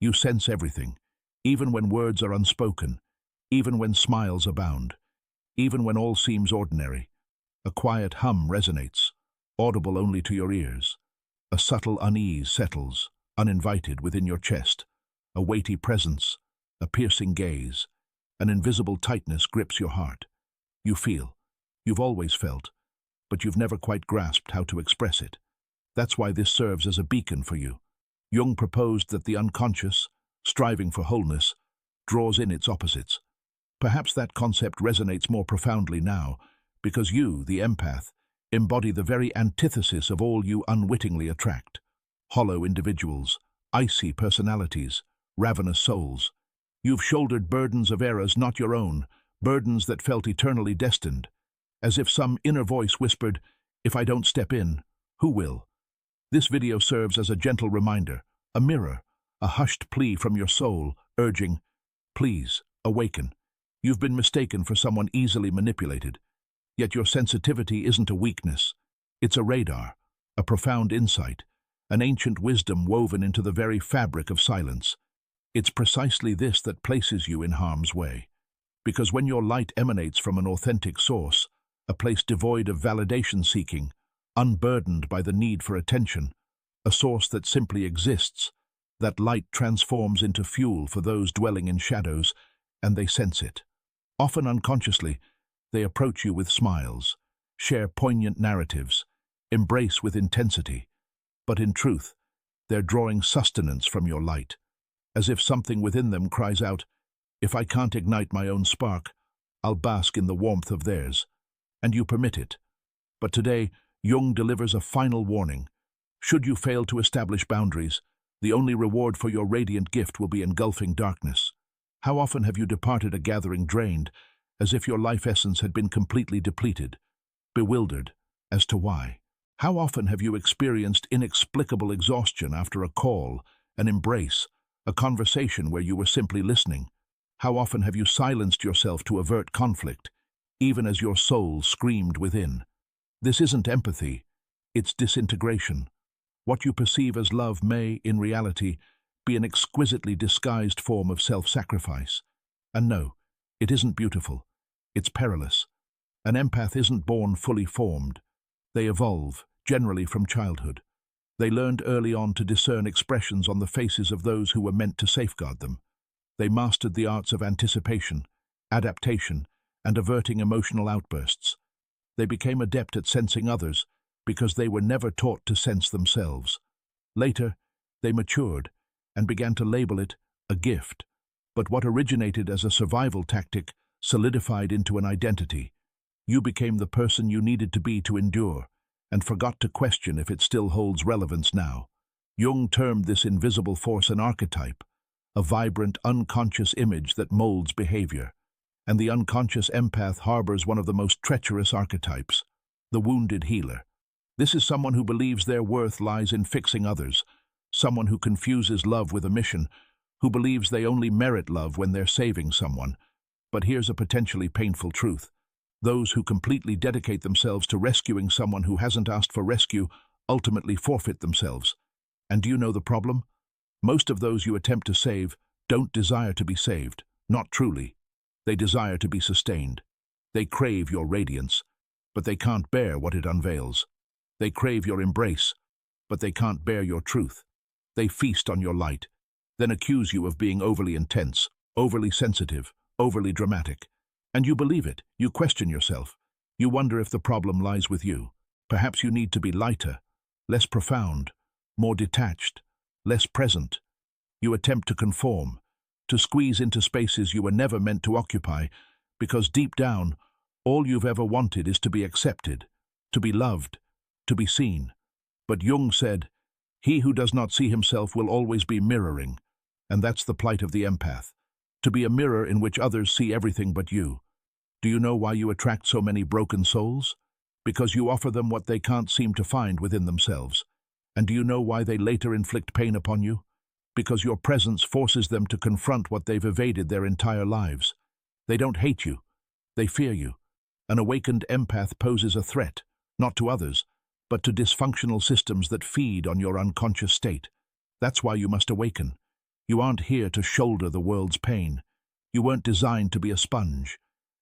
You sense everything, even when words are unspoken, even when smiles abound, even when all seems ordinary. A quiet hum resonates, audible only to your ears. A subtle unease settles, uninvited, within your chest. A weighty presence, a piercing gaze, an invisible tightness grips your heart. You feel. You've always felt, but you've never quite grasped how to express it. That's why this serves as a beacon for you. Jung proposed that the unconscious, striving for wholeness, draws in its opposites. Perhaps that concept resonates more profoundly now, because you, the empath, embody the very antithesis of all you unwittingly attract. Hollow individuals, icy personalities, ravenous souls. You've shouldered burdens of eras not your own, burdens that felt eternally destined, as if some inner voice whispered, "If I don't step in, who will?" This video serves as a gentle reminder, a mirror, a hushed plea from your soul, urging, "Please, awaken." You've been mistaken for someone easily manipulated, yet your sensitivity isn't a weakness. It's a radar, a profound insight, an ancient wisdom woven into the very fabric of silence. It's precisely this that places you in harm's way. Because when your light emanates from an authentic source, a place devoid of validation-seeking, unburdened by the need for attention, a source that simply exists, that light transforms into fuel for those dwelling in shadows, and they sense it. Often unconsciously, they approach you with smiles, share poignant narratives, embrace with intensity. But in truth, they're drawing sustenance from your light, as if something within them cries out, "If I can't ignite my own spark, I'll bask in the warmth of theirs." And you permit it. But today, Jung delivers a final warning. Should you fail to establish boundaries, the only reward for your radiant gift will be engulfing darkness. How often have you departed a gathering drained, as if your life essence had been completely depleted, bewildered as to why? How often have you experienced inexplicable exhaustion after a call, an embrace, a conversation where you were simply listening? How often have you silenced yourself to avert conflict, even as your soul screamed within? This isn't empathy, it's disintegration. What you perceive as love may, in reality, be an exquisitely disguised form of self-sacrifice. And no, it isn't beautiful. It's perilous. An empath isn't born fully formed. They evolve, generally from childhood. They learned early on to discern expressions on the faces of those who were meant to safeguard them. They mastered the arts of anticipation, adaptation, and averting emotional outbursts. They became adept at sensing others because they were never taught to sense themselves. Later, they matured and began to label it a gift. But what originated as a survival tactic solidified into an identity. You became the person you needed to be to endure, and forgot to question if it still holds relevance now. Jung termed this invisible force an archetype, a vibrant, unconscious image that molds behavior. And the unconscious empath harbors one of the most treacherous archetypes, the wounded healer. This is someone who believes their worth lies in fixing others, someone who confuses love with a mission, who believes they only merit love when they're saving someone. But here's a potentially painful truth. Those who completely dedicate themselves to rescuing someone who hasn't asked for rescue ultimately forfeit themselves. And do you know the problem? Most of those you attempt to save don't desire to be saved, not truly. They desire to be sustained. They crave your radiance, but they can't bear what it unveils. They crave your embrace, but they can't bear your truth. They feast on your light, then accuse you of being overly intense, overly sensitive, overly dramatic. And you believe it. You question yourself. You wonder if the problem lies with you. Perhaps you need to be lighter, less profound, more detached, less present. You attempt to conform, to squeeze into spaces you were never meant to occupy, because deep down, all you've ever wanted is to be accepted, to be loved, to be seen. But Jung said, "He who does not see himself will always be mirroring," and that's the plight of the empath, to be a mirror in which others see everything but you. Do you know why you attract so many broken souls? Because you offer them what they can't seem to find within themselves. And do you know why they later inflict pain upon you? Because your presence forces them to confront what they've evaded their entire lives. They don't hate you. They fear you. An awakened empath poses a threat, not to others, but to dysfunctional systems that feed on your unconscious state. That's why you must awaken. You aren't here to shoulder the world's pain. You weren't designed to be a sponge.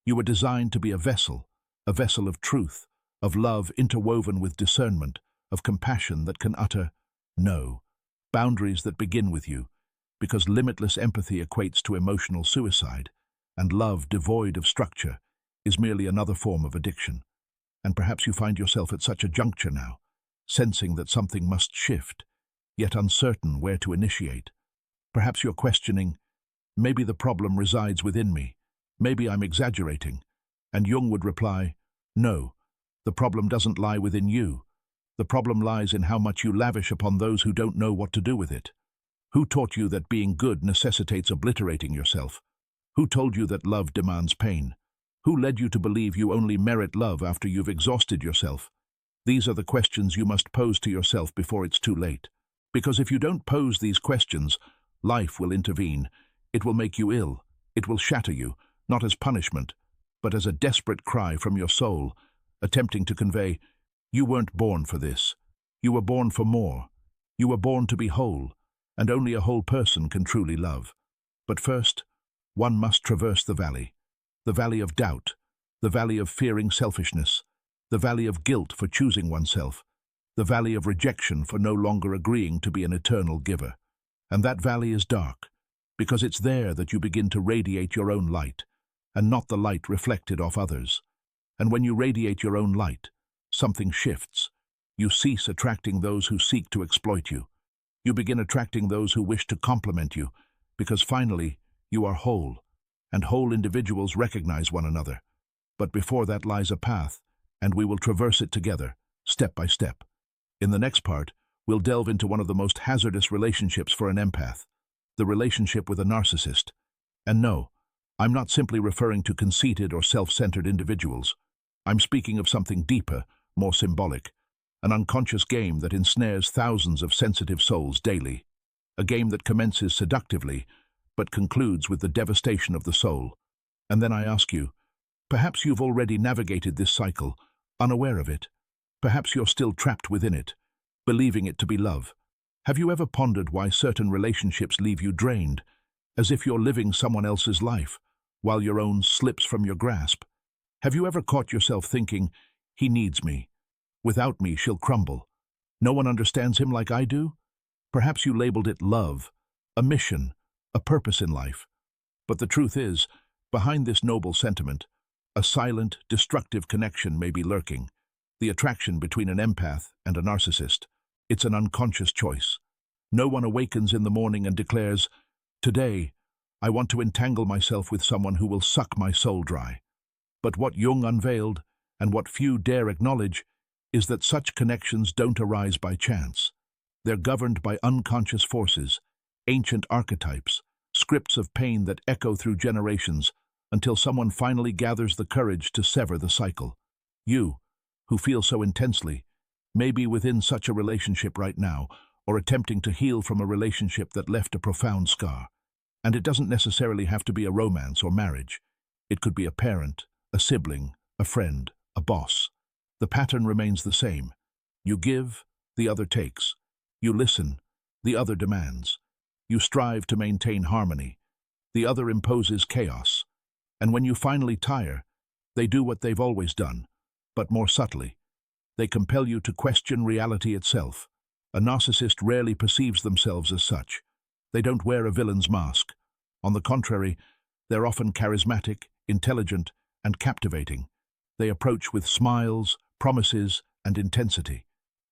You were designed to be a vessel of truth, of love interwoven with discernment, of compassion that can utter no, boundaries that begin with you, because limitless empathy equates to emotional suicide, and love devoid of structure is merely another form of addiction. And perhaps you find yourself at such a juncture now, sensing that something must shift, yet uncertain where to initiate. Perhaps you're questioning, maybe the problem resides within me, maybe I'm exaggerating, and Jung would reply, no, the problem doesn't lie within you. The problem lies in how much you lavish upon those who don't know what to do with it. Who taught you that being good necessitates obliterating yourself? Who told you that love demands pain? Who led you to believe you only merit love after you've exhausted yourself? These are the questions you must pose to yourself before it's too late. Because if you don't pose these questions, life will intervene. It will make you ill. It will shatter you, not as punishment, but as a desperate cry from your soul, attempting to convey, you weren't born for this. You were born for more. You were born to be whole, and only a whole person can truly love. But first, one must traverse the valley of doubt, the valley of fearing selfishness, the valley of guilt for choosing oneself, the valley of rejection for no longer agreeing to be an eternal giver. And that valley is dark, because it's there that you begin to radiate your own light, and not the light reflected off others. And when you radiate your own light, something shifts. You cease attracting those who seek to exploit you. You begin attracting those who wish to complement you, because finally, you are whole, and whole individuals recognize one another. But before that lies a path, and we will traverse it together, step by step. In the next part, we'll delve into one of the most hazardous relationships for an empath, the relationship with a narcissist. And no, I'm not simply referring to conceited or self-centered individuals. I'm speaking of something deeper, more symbolic, an unconscious game that ensnares thousands of sensitive souls daily, a game that commences seductively, but concludes with the devastation of the soul. And then I ask you, perhaps you've already navigated this cycle, unaware of it. Perhaps you're still trapped within it, believing it to be love. Have you ever pondered why certain relationships leave you drained, as if you're living someone else's life, while your own slips from your grasp? Have you ever caught yourself thinking, he needs me. Without me, she'll crumble. No one understands him like I do? Perhaps you labeled it love, a mission, a purpose in life. But the truth is, behind this noble sentiment, a silent, destructive connection may be lurking. The attraction between an empath and a narcissist. It's an unconscious choice. No one awakens in the morning and declares, today, I want to entangle myself with someone who will suck my soul dry. But what Jung unveiled, and what few dare acknowledge, is that such connections don't arise by chance. They're governed by unconscious forces, ancient archetypes, scripts of pain that echo through generations until someone finally gathers the courage to sever the cycle. You, who feel so intensely, may be within such a relationship right now, or attempting to heal from a relationship that left a profound scar. And it doesn't necessarily have to be a romance or marriage. It could be a parent, a sibling, a friend, a boss. The pattern remains the same. You give, the other takes. You listen, the other demands. You strive to maintain harmony. The other imposes chaos. And when you finally tire, they do what they've always done, but more subtly. They compel you to question reality itself. A narcissist rarely perceives themselves as such. They don't wear a villain's mask. On the contrary, they're often charismatic, intelligent, and captivating. They approach with smiles, promises, and intensity.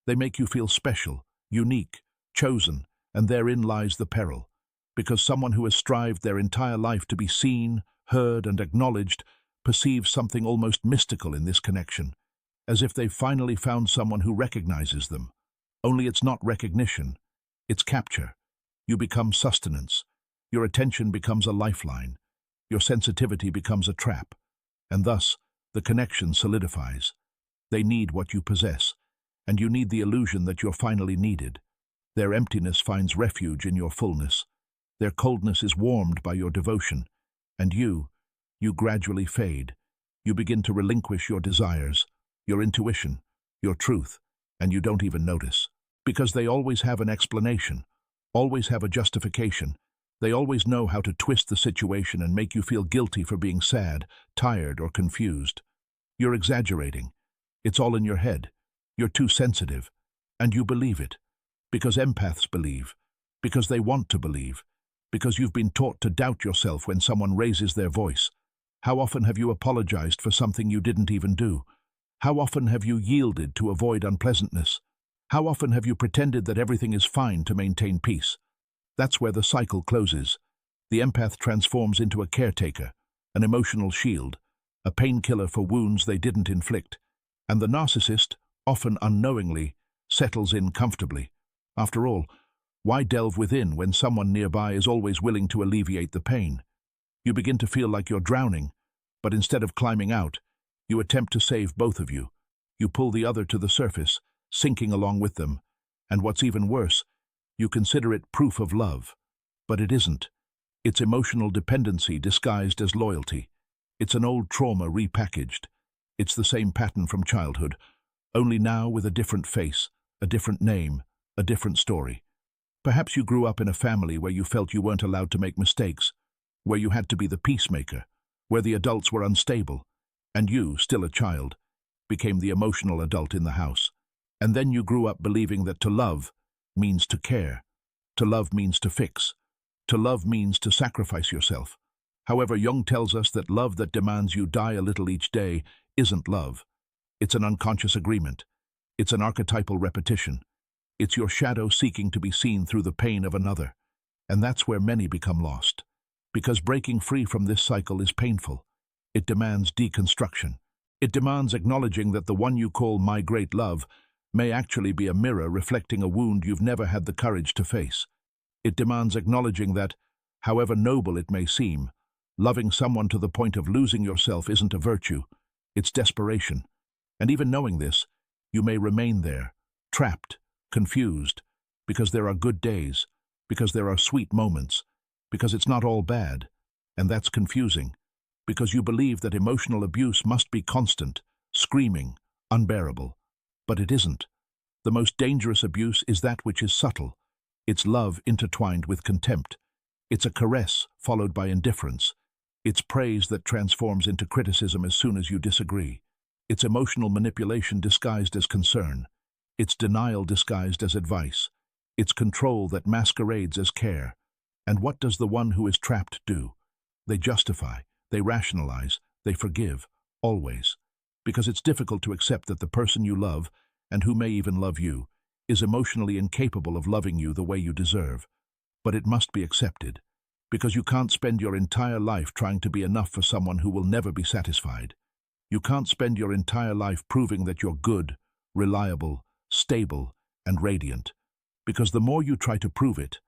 They make you feel special, unique, chosen, and therein lies the peril. Because someone who has strived their entire life to be seen, heard, and acknowledged perceives something almost mystical in this connection, as if they've finally found someone who recognizes them. Only it's not recognition, it's capture. You become sustenance. Your attention becomes a lifeline. Your sensitivity becomes a trap. And thus, the connection solidifies. They need what you possess, and you need the illusion that you're finally needed. Their emptiness finds refuge in your fullness. Their coldness is warmed by your devotion. And you gradually fade. You begin to relinquish your desires, your intuition, your truth, and you don't even notice. Because they always have an explanation, always have a justification, They always know how to twist the situation and make you feel guilty for being sad, tired, or confused. You're exaggerating. It's all in your head. You're too sensitive. And you believe it. Because empaths believe. Because they want to believe. Because you've been taught to doubt yourself when someone raises their voice. How often have you apologized for something you didn't even do? How often have you yielded to avoid unpleasantness? How often have you pretended that everything is fine to maintain peace? That's where the cycle closes. The empath transforms into a caretaker, an emotional shield, a painkiller for wounds they didn't inflict, and the narcissist, often unknowingly, settles in comfortably. After all, why delve within when someone nearby is always willing to alleviate the pain? You begin to feel like you're drowning, but instead of climbing out, you attempt to save both of you. You pull the other to the surface, sinking along with them, and what's even worse, you consider it proof of love. But it isn't. It's emotional dependency disguised as loyalty. It's an old trauma repackaged. It's the same pattern from childhood, only now with a different face, a different name, a different story. Perhaps you grew up in a family where you felt you weren't allowed to make mistakes, where you had to be the peacemaker, where the adults were unstable, and you, still a child, became the emotional adult in the house. And then you grew up believing that to love means to care. To love means to fix. To love means to sacrifice yourself. However, Jung tells us that love that demands you die a little each day isn't love. It's an unconscious agreement. It's an archetypal repetition. It's your shadow seeking to be seen through the pain of another. And that's where many become lost. Because breaking free from this cycle is painful. It demands deconstruction. It demands acknowledging that the one you call my great love may actually be a mirror reflecting a wound you've never had the courage to face. It demands acknowledging that, however noble it may seem, loving someone to the point of losing yourself isn't a virtue, it's desperation. And even knowing this, you may remain there, trapped, confused, because there are good days, because there are sweet moments, because it's not all bad, and that's confusing, because you believe that emotional abuse must be constant, screaming, unbearable. But it isn't. The most dangerous abuse is that which is subtle. It's love intertwined with contempt. It's a caress followed by indifference. It's praise that transforms into criticism as soon as you disagree. It's emotional manipulation disguised as concern. It's denial disguised as advice. It's control that masquerades as care. And what does the one who is trapped do? They justify, they rationalize, they forgive, always. Because it's difficult to accept that the person you love, and who may even love you, is emotionally incapable of loving you the way you deserve. But it must be accepted, because you can't spend your entire life trying to be enough for someone who will never be satisfied. You can't spend your entire life proving that you're good, reliable, stable, and radiant, because the more you try to prove it,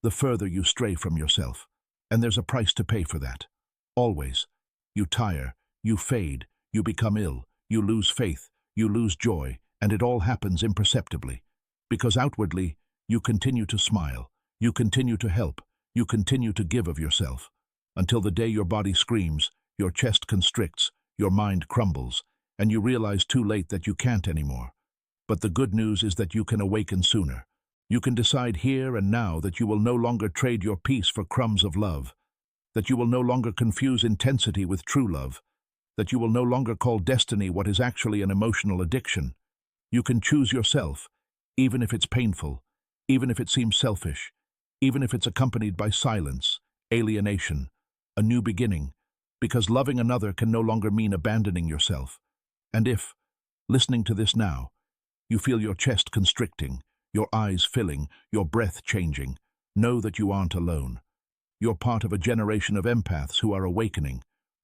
the further you stray from yourself. And there's a price to pay for that. Always. You tire, you fade, you become ill, you lose faith, you lose joy, and it all happens imperceptibly. Because outwardly, you continue to smile, you continue to help, you continue to give of yourself, until the day your body screams, your chest constricts, your mind crumbles, and you realize too late that you can't anymore. But the good news is that you can awaken sooner. You can decide here and now that you will no longer trade your peace for crumbs of love, that you will no longer confuse intensity with true love, that you will no longer call destiny what is actually an emotional addiction. You can choose yourself, even if it's painful, even if it seems selfish, even if it's accompanied by silence, alienation, a new beginning, because loving another can no longer mean abandoning yourself. And if, listening to this now, you feel your chest constricting, your eyes filling, your breath changing, know that you aren't alone. You're part of a generation of empaths who are awakening,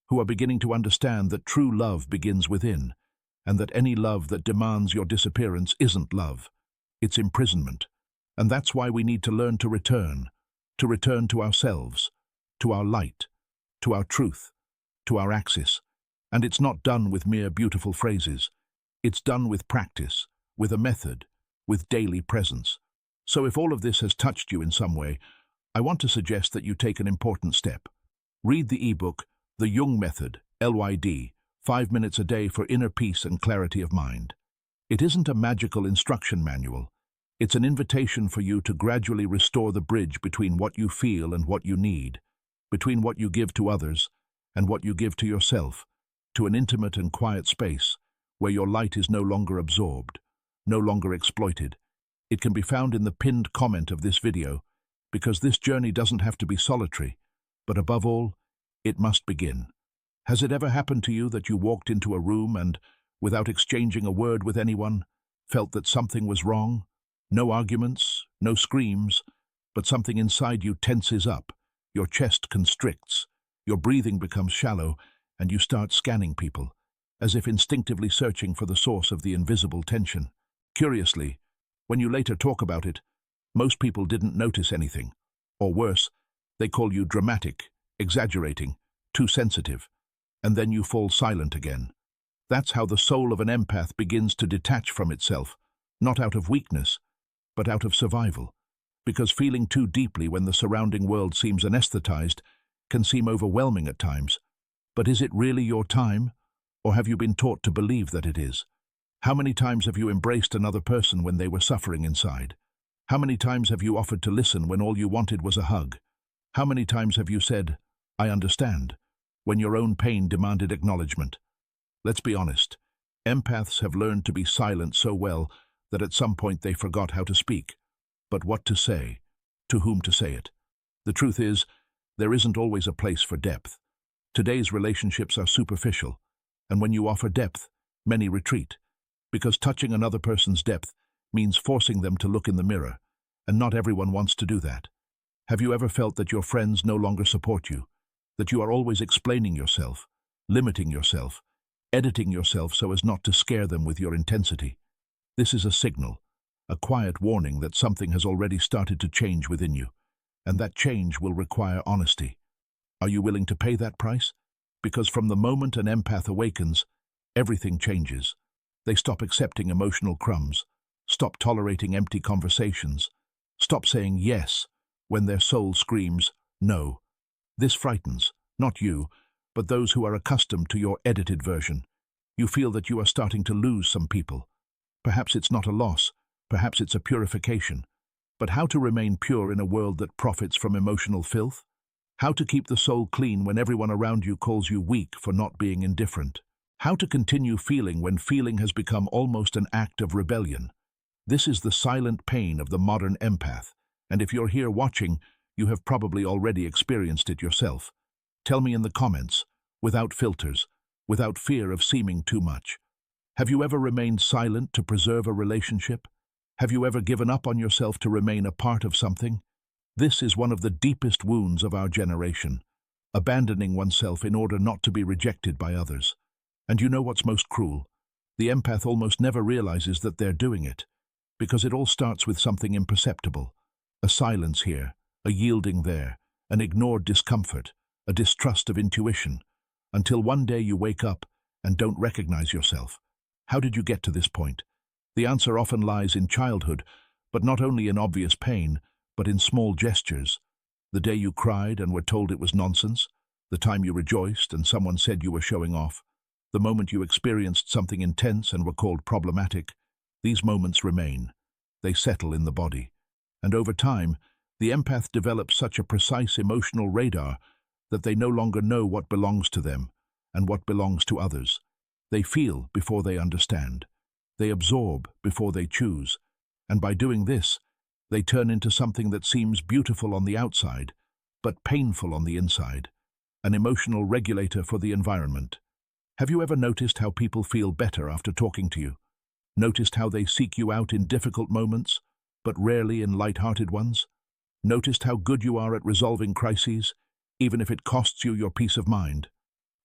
who are beginning to understand that true love begins within, and that any love that demands your disappearance isn't love. It's imprisonment. And that's why we need to learn to return to ourselves, to our light, to our truth, to our axis. And it's not done with mere beautiful phrases. It's done with practice, with a method, with daily presence. So if all of this has touched you in some way, I want to suggest that you take an important step. Read the ebook, The Jung Method, LYD, 5 minutes a day for inner peace and clarity of mind. It isn't a magical instruction manual. It's an invitation for you to gradually restore the bridge between what you feel and what you need, between what you give to others and what you give to yourself, to an intimate and quiet space where your light is no longer absorbed, no longer exploited. It can be found in the pinned comment of this video, because this journey doesn't have to be solitary, but above all, it must begin. Has it ever happened to you that you walked into a room and, without exchanging a word with anyone, felt that something was wrong? No arguments, no screams, but something inside you tenses up, your chest constricts, your breathing becomes shallow, and you start scanning people, as if instinctively searching for the source of the invisible tension. Curiously, when you later talk about it, most people didn't notice anything. Or worse, they call you dramatic, exaggerating, too sensitive, and then you fall silent again. That's how the soul of an empath begins to detach from itself, not out of weakness, but out of survival, because feeling too deeply when the surrounding world seems anesthetized can seem overwhelming at times. But is it really your time, or have you been taught to believe that it is? How many times have you embraced another person when they were suffering inside? How many times have you offered to listen when all you wanted was a hug? How many times have you said, "I understand," when your own pain demanded acknowledgement? Let's be honest, empaths have learned to be silent so well that at some point they forgot how to speak. But what to say? To whom to say it? The truth is, there isn't always a place for depth. Today's relationships are superficial, and when you offer depth, many retreat, because touching another person's depth means forcing them to look in the mirror, and not everyone wants to do that. Have you ever felt that your friends no longer support you, that you are always explaining yourself, limiting yourself, editing yourself so as not to scare them with your intensity? This is a signal, a quiet warning that something has already started to change within you, and that change will require honesty. Are you willing to pay that price? Because from the moment an empath awakens, everything changes. They stop accepting emotional crumbs, stop tolerating empty conversations, stop saying yes when their soul screams no. This frightens, not you, but those who are accustomed to your edited version. You feel that you are starting to lose some people. Perhaps it's not a loss, perhaps it's a purification. But how to remain pure in a world that profits from emotional filth? How to keep the soul clean when everyone around you calls you weak for not being indifferent? How to continue feeling when feeling has become almost an act of rebellion? This is the silent pain of the modern empath, and if you're here watching, you have probably already experienced it yourself. Tell me in the comments, without filters, without fear of seeming too much. Have you ever remained silent to preserve a relationship? Have you ever given up on yourself to remain a part of something? This is one of the deepest wounds of our generation, abandoning oneself in order not to be rejected by others. And you know what's most cruel? The empath almost never realizes that they're doing it, because it all starts with something imperceptible. A silence here, a yielding there, an ignored discomfort, a distrust of intuition, until one day you wake up and don't recognize yourself. How did you get to this point? The answer often lies in childhood, but not only in obvious pain, but in small gestures. The day you cried and were told it was nonsense, the time you rejoiced and someone said you were showing off, the moment you experienced something intense and were called problematic. These moments remain. They settle in the body. And over time, the empath develops such a precise emotional radar that they no longer know what belongs to them and what belongs to others. They feel before they understand. They absorb before they choose. And by doing this, they turn into something that seems beautiful on the outside, but painful on the inside, an emotional regulator for the environment. Have you ever noticed how people feel better after talking to you? Noticed how they seek you out in difficult moments, but rarely in light-hearted ones? Noticed how good you are at resolving crises, even if it costs you your peace of mind?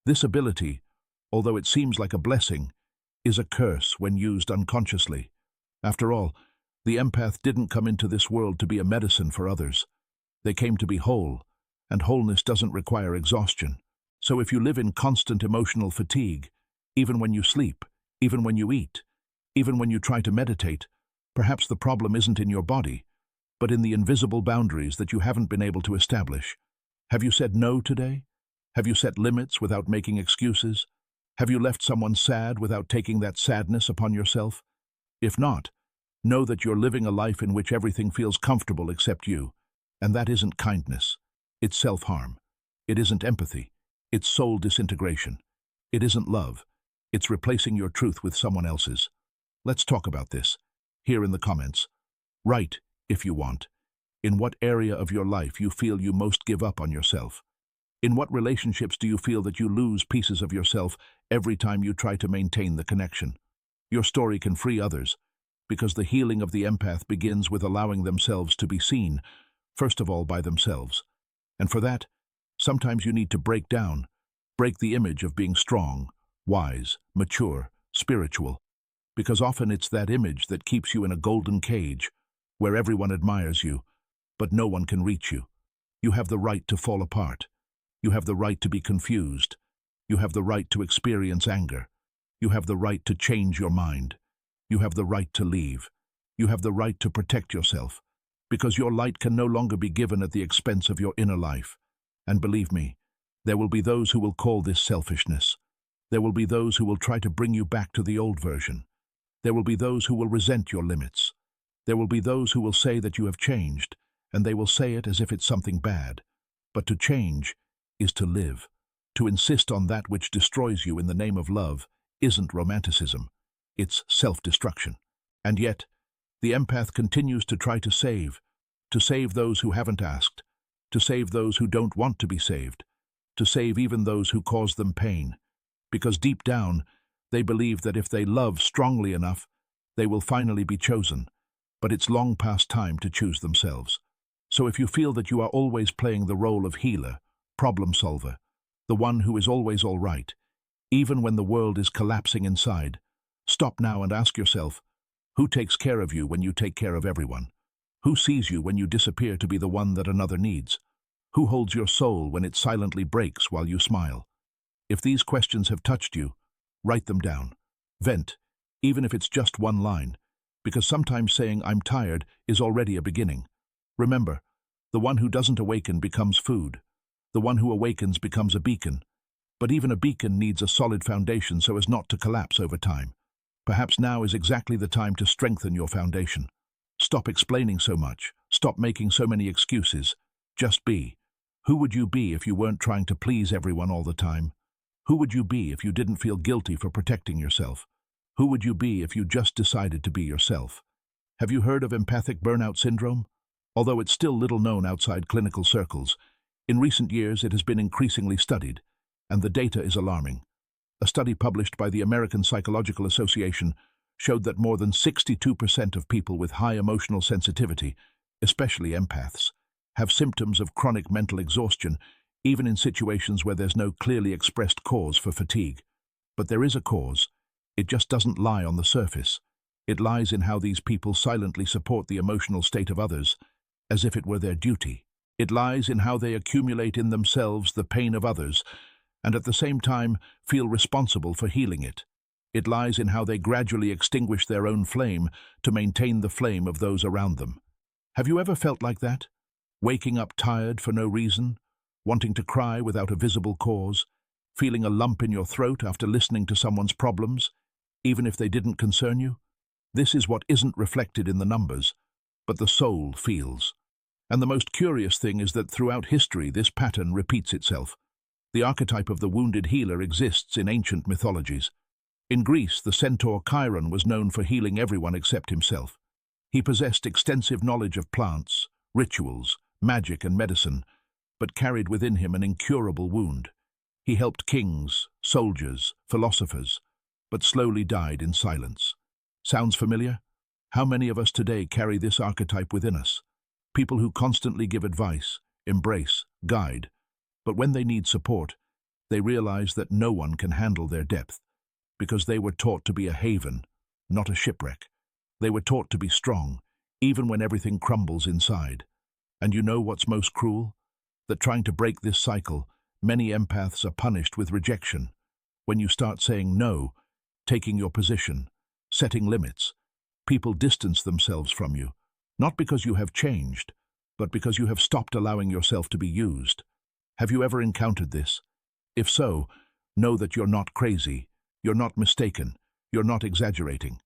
This ability, although it seems like a blessing, is a curse when used unconsciously. After all, the empath didn't come into this world to be a medicine for others. They came to be whole, and wholeness doesn't require exhaustion. So if you live in constant emotional fatigue, even when you sleep, even when you eat, even when you try to meditate, perhaps the problem isn't in your body, but in the invisible boundaries that you haven't been able to establish. Have you said no today? Have you set limits without making excuses? Have you left someone sad without taking that sadness upon yourself? If not, Know that you're living a life in which everything feels comfortable except you. And that isn't kindness. It's self-harm. It isn't empathy. It's soul disintegration. It isn't love. It's replacing your truth with someone else's. Let's talk about this. Here in the comments. Write, if you want, in what area of your life you feel you most give up on yourself. In what relationships do you feel that you lose pieces of yourself every time you try to maintain the connection? Your story can free others, because the healing of the empath begins with allowing themselves to be seen, first of all by themselves. And for that, sometimes you need to break the image of being strong, wise, mature, spiritual, because often it's that image that keeps you in a golden cage, where everyone admires you, but no one can reach you. You have the right to fall apart. You have the right to be confused. You have the right to experience anger. You have the right to change your mind. You have the right to leave. You have the right to protect yourself, because your light can no longer be given at the expense of your inner life. And believe me, there will be those who will call this selfishness. There will be those who will try to bring you back to the old version. There will be those who will resent your limits. There will be those who will say that you have changed, and they will say it as if it's something bad. But to change is to live. To insist on that which destroys you in the name of love isn't romanticism. It's self-destruction. And yet, the empath continues to try to save those who haven't asked, to save those who don't want to be saved, to save even those who cause them pain. Because deep down, they believe that if they love strongly enough, they will finally be chosen. But it's long past time to choose themselves. So if you feel that you are always playing the role of healer, problem solver, the one who is always all right, even when the world is collapsing inside, stop now and ask yourself, who takes care of you when you take care of everyone? Who sees you when you disappear to be the one that another needs? Who holds your soul when it silently breaks while you smile? If these questions have touched you, write them down. Vent, even if it's just one line, because sometimes saying I'm tired is already a beginning. Remember, the one who doesn't awaken becomes food. The one who awakens becomes a beacon. But even a beacon needs a solid foundation so as not to collapse over time. Perhaps now is exactly the time to strengthen your foundation. Stop explaining so much. Stop making so many excuses. Just be. Who would you be if you weren't trying to please everyone all the time? Who would you be if you didn't feel guilty for protecting yourself? Who would you be if you just decided to be yourself? Have you heard of empathic burnout syndrome? Although it's still little known outside clinical circles, in recent years it has been increasingly studied, and the data is alarming. A study published by the American Psychological Association showed that more than 62% of people with high emotional sensitivity, especially empaths, have symptoms of chronic mental exhaustion, even in situations where there's no clearly expressed cause for fatigue. But there is a cause. It just doesn't lie on the surface. It lies in how these people silently support the emotional state of others, as if it were their duty. It lies in how they accumulate in themselves the pain of others, and at the same time feel responsible for healing it. It lies in how they gradually extinguish their own flame to maintain the flame of those around them. Have you ever felt like that? Waking up tired for no reason, wanting to cry without a visible cause, feeling a lump in your throat after listening to someone's problems, even if they didn't concern you? This is what isn't reflected in the numbers, but the soul feels. And the most curious thing is that throughout history this pattern repeats itself. The archetype of the wounded healer exists in ancient mythologies. In Greece, the centaur Chiron was known for healing everyone except himself. He possessed extensive knowledge of plants, rituals, magic and medicine, but carried within him an incurable wound. He helped kings, soldiers, philosophers, but slowly died in silence. Sounds familiar? How many of us today carry this archetype within us? People who constantly give advice, embrace, guide, but when they need support, they realize that no one can handle their depth, because they were taught to be a haven, not a shipwreck. They were taught to be strong, even when everything crumbles inside. And you know what's most cruel? That trying to break this cycle, many empaths are punished with rejection. When you start saying no, taking your position, setting limits, people distance themselves from you, not because you have changed, but because you have stopped allowing yourself to be used. Have you ever encountered this? If so, know that you're not crazy, you're not mistaken, you're not exaggerating.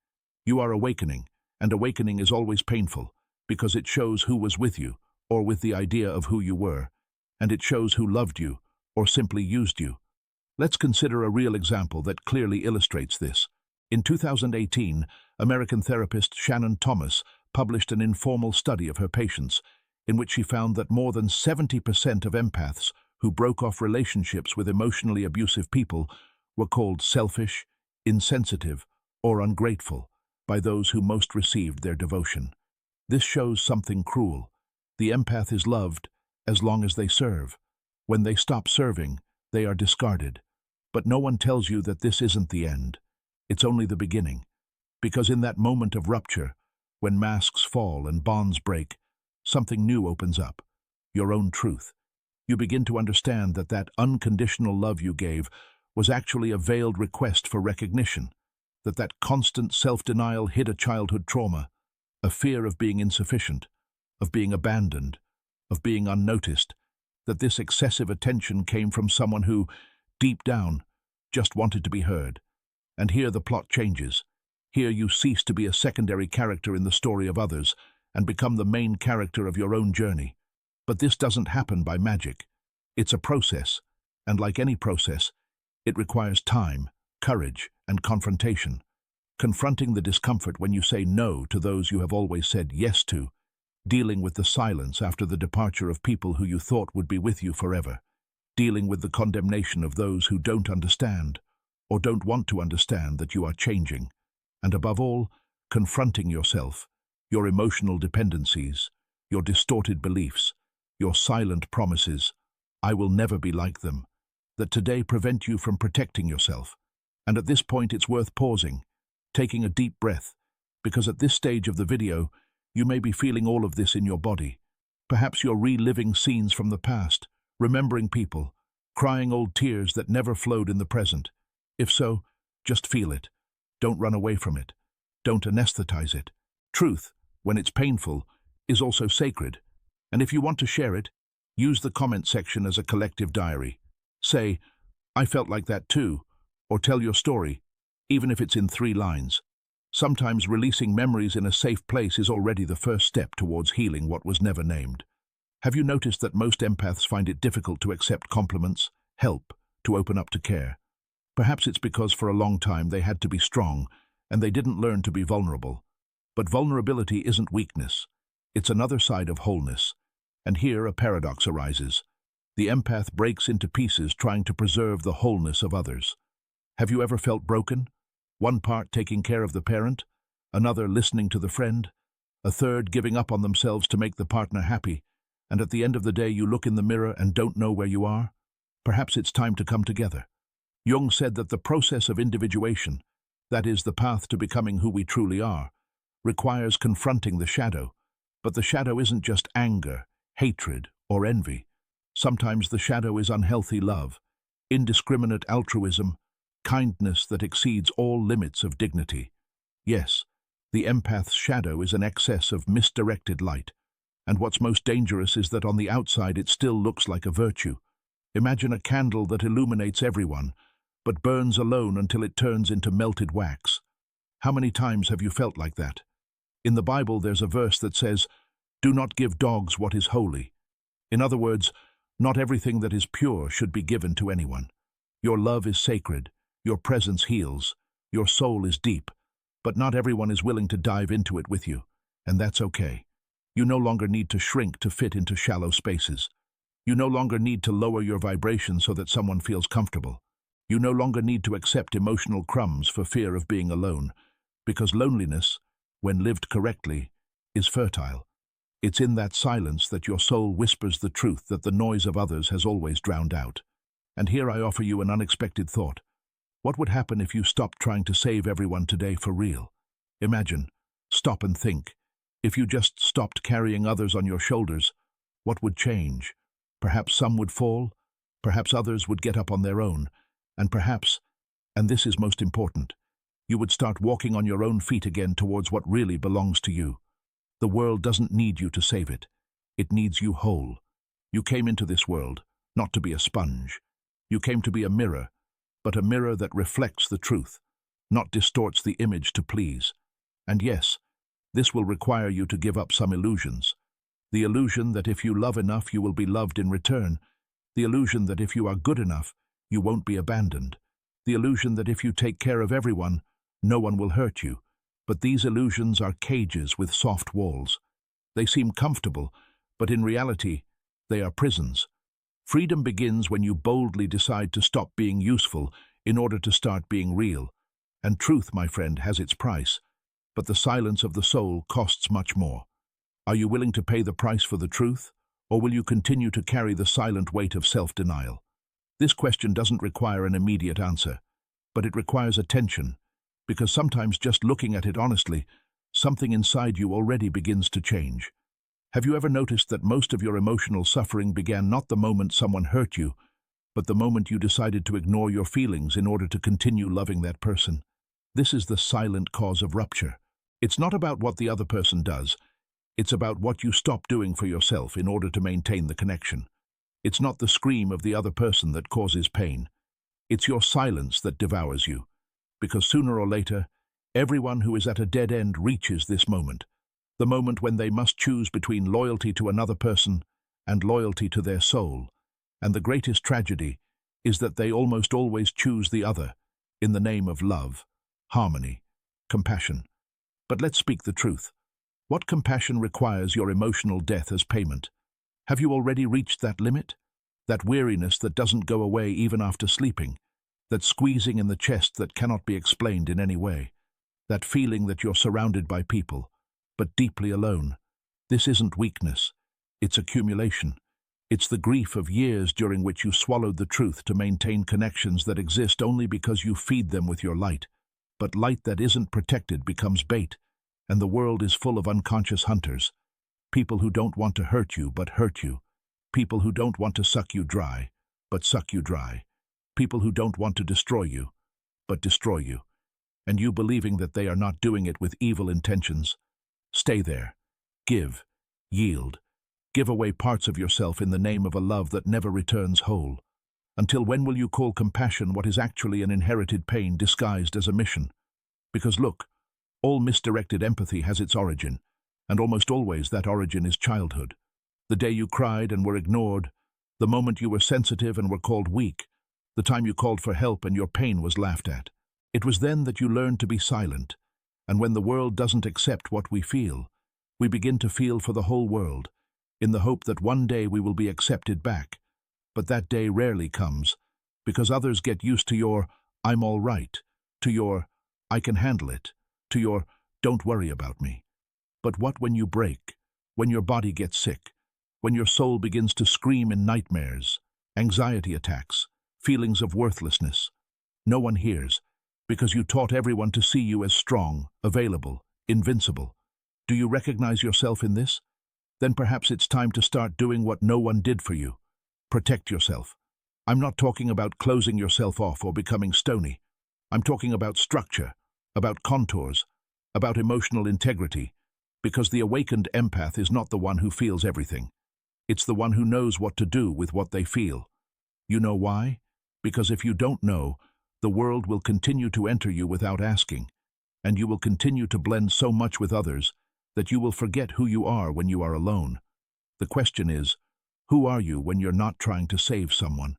You are awakening, And awakening is always painful, because it shows who was with you, or with the idea of who you were, and it shows who loved you, or simply used you. Let's consider a real example that clearly illustrates this. In 2018, American therapist Shannon Thomas published an informal study of her patients, in which she found that more than 70% of empaths who broke off relationships with emotionally abusive people were called selfish, insensitive, or ungrateful by those who most received their devotion. This shows something cruel. The empath is loved as long as they serve. When they stop serving, they are discarded. But no one tells you that this isn't the end. It's only the beginning. Because in that moment of rupture, when masks fall and bonds break, something new opens up, your own truth. You begin to understand that that unconditional love you gave was actually a veiled request for recognition, that constant self-denial hid a childhood trauma, a fear of being insufficient, of being abandoned, of being unnoticed, that this excessive attention came from someone who, deep down, just wanted to be heard. And here the plot changes. Here you cease to be a secondary character in the story of others and become the main character of your own journey. But this doesn't happen by magic. It's a process, and like any process, it requires time, courage, and confrontation. Confronting the discomfort when you say no to those you have always said yes to, dealing with the silence after the departure of people who you thought would be with you forever, dealing with the condemnation of those who don't understand or don't want to understand that you are changing, and above all, confronting yourself, your emotional dependencies, your distorted beliefs, your silent promises, I will never be like them, that today prevent you from protecting yourself. And at this point it's worth pausing, taking a deep breath, because at this stage of the video, you may be feeling all of this in your body. Perhaps you're reliving scenes from the past, remembering people, crying old tears that never flowed in the present. If so, just feel it. Don't run away from it. Don't anesthetize it. Truth, when it's painful, is also sacred. And if you want to share it, use the comment section as a collective diary. Say, I felt like that too, or tell your story, even if it's in 3 lines. Sometimes releasing memories in a safe place is already the first step towards healing what was never named. Have you noticed that most empaths find it difficult to accept compliments, help, to open up to care? Perhaps it's because for a long time they had to be strong, and they didn't learn to be vulnerable. But vulnerability isn't weakness. It's another side of wholeness. And here a paradox arises. The empath breaks into pieces trying to preserve the wholeness of others. Have you ever felt broken? One part taking care of the parent, another listening to the friend, a third giving up on themselves to make the partner happy, and at the end of the day you look in the mirror and don't know where you are? Perhaps it's time to come together. Jung said that the process of individuation, that is, the path to becoming who we truly are, requires confronting the shadow. But the shadow isn't just anger, hatred, or envy. Sometimes the shadow is unhealthy love, indiscriminate altruism, kindness that exceeds all limits of dignity. Yes, the empath's shadow is an excess of misdirected light, and what's most dangerous is that on the outside it still looks like a virtue. Imagine a candle that illuminates everyone, but burns alone until it turns into melted wax. How many times have you felt like that? In the Bible there's a verse that says, "Do not give dogs what is holy." In other words, not everything that is pure should be given to anyone. Your love is sacred, your presence heals, your soul is deep, but not everyone is willing to dive into it with you, and that's okay. You no longer need to shrink to fit into shallow spaces. You no longer need to lower your vibration so that someone feels comfortable. You no longer need to accept emotional crumbs for fear of being alone, because loneliness, when lived correctly, is fertile. It's in that silence that your soul whispers the truth that the noise of others has always drowned out. And here I offer you an unexpected thought. What would happen if you stopped trying to save everyone today for real? Imagine, stop and think. If you just stopped carrying others on your shoulders, what would change? Perhaps some would fall, perhaps others would get up on their own, and perhaps, and this is most important, you would start walking on your own feet again towards what really belongs to you. The world doesn't need you to save it. It needs you whole. You came into this world, not to be a sponge. You came to be a mirror, but a mirror that reflects the truth, not distorts the image to please. And yes, This will require you to give up some illusions. The illusion that if you love enough, you will be loved in return. The illusion that if you are good enough, you won't be abandoned. The illusion that if you take care of everyone, no one will hurt you. But these illusions are cages with soft walls. They seem comfortable, but in reality, they are prisons. Freedom begins when you boldly decide to stop being useful in order to start being real. And truth, my friend, has its price. But the silence of the soul costs much more. Are you willing to pay the price for the truth, or will you continue to carry the silent weight of self-denial? This question doesn't require an immediate answer, but it requires attention, because sometimes just looking at it honestly, something inside you already begins to change. Have you ever noticed that most of your emotional suffering began not the moment someone hurt you, but the moment you decided to ignore your feelings in order to continue loving that person? This is the silent cause of rupture. It's not about what the other person does. It's about what you stop doing for yourself in order to maintain the connection. It's not the scream of the other person that causes pain. It's your silence that devours you. Because sooner or later, everyone who is at a dead end reaches this moment. The moment when they must choose between loyalty to another person and loyalty to their soul. And the greatest tragedy is that they almost always choose the other in the name of love, harmony, compassion. But let's speak the truth. What compassion requires your emotional death as payment? Have you already reached that limit? That weariness that doesn't go away even after sleeping? That squeezing in the chest that cannot be explained in any way? That feeling that you're surrounded by people, but deeply alone? This isn't weakness. It's accumulation. It's the grief of years during which you swallowed the truth to maintain connections that exist only because you feed them with your light. But light that isn't protected becomes bait, and the world is full of unconscious hunters. People who don't want to hurt you but hurt you. People who don't want to suck you dry, but suck you dry. People who don't want to destroy you, but destroy you. And you believing that they are not doing it with evil intentions. Stay there. Give. Yield. Give away parts of yourself in the name of a love that never returns whole. Until when will you call compassion what is actually an inherited pain disguised as a mission? Because look, all misdirected empathy has its origin, and almost always that origin is childhood. The day you cried and were ignored, the moment you were sensitive and were called weak, the time you called for help and your pain was laughed at. It was then that you learned to be silent, and when the world doesn't accept what we feel, we begin to feel for the whole world, in the hope that one day we will be accepted back. But that day rarely comes, because others get used to your "I'm all right," to your "I can handle it," to your "don't worry about me." But what when you break, when your body gets sick, when your soul begins to scream in nightmares, anxiety attacks, feelings of worthlessness? No one hears, because you taught everyone to see you as strong, available, invincible. Do you recognize yourself in this? Then perhaps it's time to start doing what no one did for you. Protect yourself. I'm not talking about closing yourself off or becoming stony. I'm talking about structure, about contours, about emotional integrity, because the awakened empath is not the one who feels everything. It's the one who knows what to do with what they feel. You know why? Because if you don't know, the world will continue to enter you without asking, and you will continue to blend so much with others that you will forget who you are when you are alone. The question is, who are you when you're not trying to save someone?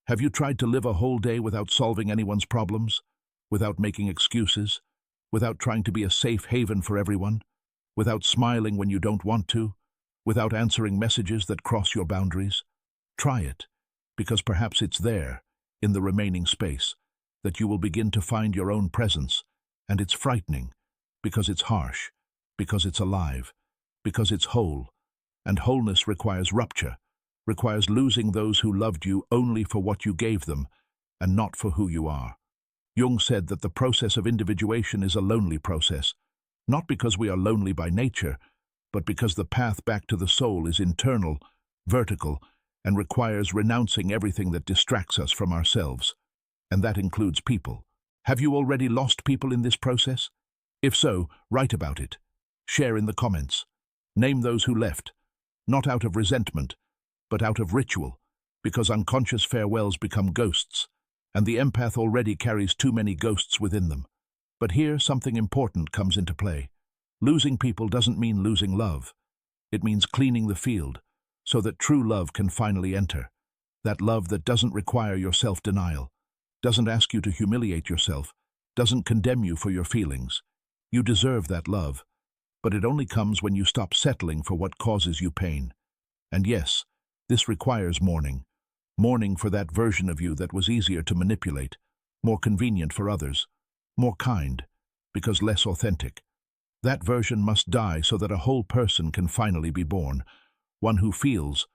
Have you tried to live a whole day without solving anyone's problems? Without making excuses? Without trying to be a safe haven for everyone? Without smiling when you don't want to? Without answering messages that cross your boundaries? Try it, because perhaps it's there, in the remaining space, that you will begin to find your own presence, and it's frightening, because it's harsh, because it's alive, because it's whole, and wholeness requires rupture, requires losing those who loved you only for what you gave them, and not for who you are. Jung said that the process of individuation is a lonely process, not because we are lonely by nature, but because the path back to the soul is internal, vertical, and requires renouncing everything that distracts us from ourselves. And that includes people. Have you already lost people in this process? If so, write about it. Share in the comments. Name those who left, not out of resentment, but out of ritual, because unconscious farewells become ghosts, and the empath already carries too many ghosts within them. But here something important comes into play. Losing people doesn't mean losing love. It means cleaning the field so that true love can finally enter. That love that doesn't require your self-denial, doesn't ask you to humiliate yourself, doesn't condemn you for your feelings. You deserve that love, but it only comes when you stop settling for what causes you pain. And yes, this requires mourning. Mourning for that version of you that was easier to manipulate, more convenient for others, more kind, because less authentic. That version must die so that a whole person can finally be born, one who feels,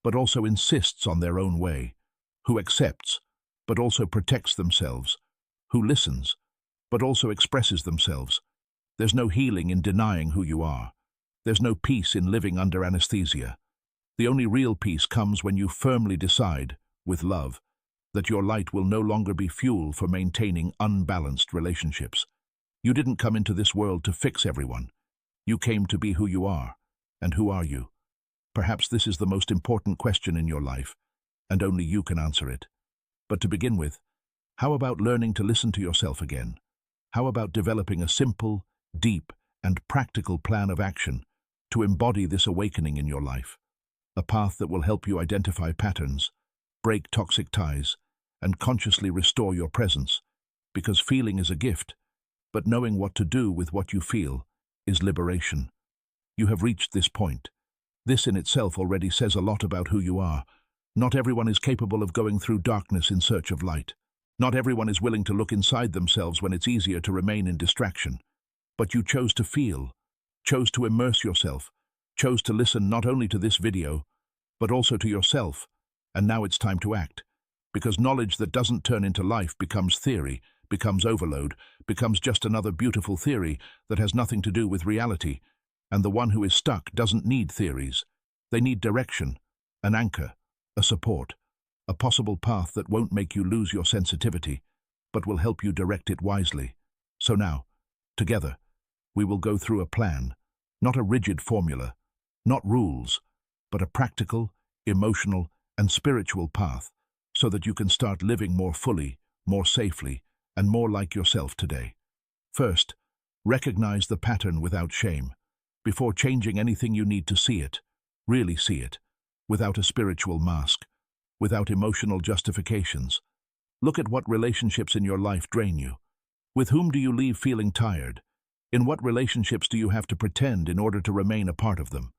but also insists on their own way, who accepts, but also protects themselves, who listens, but also expresses themselves. There's no healing in denying who you are. There's no peace in living under anesthesia. The only real peace comes when you firmly decide, with love, that your light will no longer be fuel for maintaining unbalanced relationships. You didn't come into this world to fix everyone. You came to be who you are. And who are you? Perhaps this is the most important question in your life, and only you can answer it. But to begin with, how about learning to listen to yourself again? How about developing a simple, deep, and practical plan of action to embody this awakening in your life? A path that will help you identify patterns, break toxic ties, and consciously restore your presence, because feeling is a gift, but knowing what to do with what you feel is liberation. You have reached this point. This in itself already says a lot about who you are. Not everyone is capable of going through darkness in search of light. Not everyone is willing to look inside themselves when it's easier to remain in distraction. But you chose to feel, chose to immerse yourself, chose to listen not only to this video, but also to yourself, and now it's time to act. Because knowledge that doesn't turn into life becomes theory, becomes overload, becomes just another beautiful theory that has nothing to do with reality, and the one who is stuck doesn't need theories. They need direction, an anchor, a support, a possible path that won't make you lose your sensitivity, but will help you direct it wisely. So now, together, we will go through a plan, not a rigid formula, not rules, but a practical, emotional, and spiritual path so that you can start living more fully, more safely, and more like yourself today. First, recognize the pattern without shame. Before changing anything, you need to see it, really see it, without a spiritual mask, without emotional justifications. Look at what relationships in your life drain you. With whom do you leave feeling tired? In what relationships do you have to pretend in order to remain a part of them?